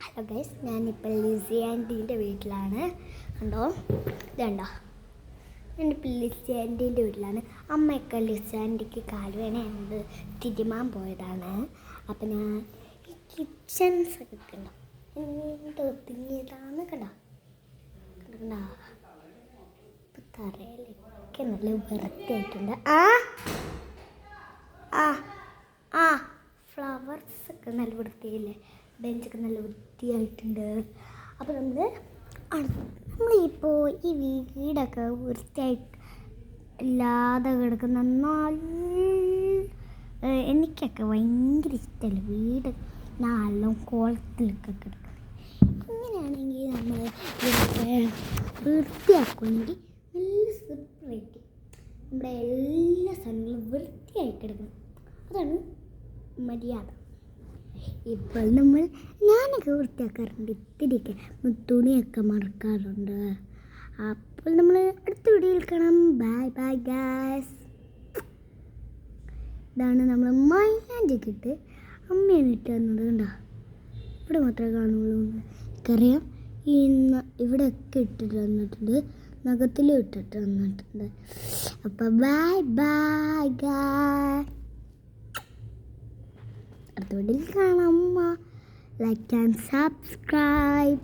Hello guys, ഞാനിപ്പോൾ ലിസി ആൻറ്റീൻ്റെ വീട്ടിലാണ്. കണ്ടോ, ഇതുണ്ടോ, ഞാനിപ്പോൾ ലിസി ആൻറ്റീൻ്റെ വീട്ടിലാണ്. അമ്മയൊക്കെ ലിസി ആൻറ്റിക്ക് കാലുവേനയുണ്ട്, തിരുമാൻ പോയതാണ്. അപ്പം ഞാൻ ഈ കിച്ചൺസൊക്കെ കണ്ടോ, എന്തോ തിങ്ങിയതാണ്. കണ്ടോ കണ്ടോ, ഇപ്പം തറയിലൊക്കെ നല്ല വൃത്തിയായിട്ടുണ്ട്. ഫ്ലവേഴ്സൊക്കെ നല്ല വൃത്തിയില്ലേ, ബെഞ്ചൊക്കെ നല്ല വൃത്തിയായിട്ടുണ്ട്. അപ്പോൾ നമ്മളിപ്പോൾ ഈ വീടൊക്കെ വൃത്തിയായിട്ട് ഇല്ലാതെ കിടക്കുന്ന എനിക്കൊക്കെ ഭയങ്കര ഇഷ്ടമല്ല വീട് നല്ല കോളത്തിലൊക്കെ കിടക്കുന്നത്. ഇങ്ങനെയാണെങ്കിൽ നമ്മൾ വൃത്തിയാക്കുകയാണെങ്കിൽ നല്ല സൂപ്പറായിട്ട് നമ്മുടെ എല്ലാ സ്ഥലങ്ങളും വൃത്തിയായി കിടക്കണം. അതാണ് മര്യാദ. ഇപ്പോൾ ഞാനൊക്കെ വൃത്തിയാക്കാറുണ്ട്, ഇത്തിരിയൊക്കെ തുണിയൊക്കെ മറക്കാറുണ്ട്. അപ്പോൾ നമ്മൾ അടുത്ത വീഡിയോയിൽ കാണാം. Bye bye guys. ഇതാണ് നമ്മൾ മൈലാഞ്ചിയൊക്കെ ഇട്ട് അമ്മയാണ് ഇട്ട് തന്നത്. കണ്ടോ, ഇവിടെ മാത്രമേ കാണുള്ളൂ. എനിക്കറിയാം, ഇവിടെയൊക്കെ ഇട്ടിട്ട് വന്നിട്ടുണ്ട്, നഖത്തിലും ഇട്ടിട്ട് വന്നിട്ടുണ്ട്. അപ്പോൾ ബൈ ബൈ ഗായ്സ്. അടുത്ത വീഡിയോയിൽ കാണാം. Like and subscribe.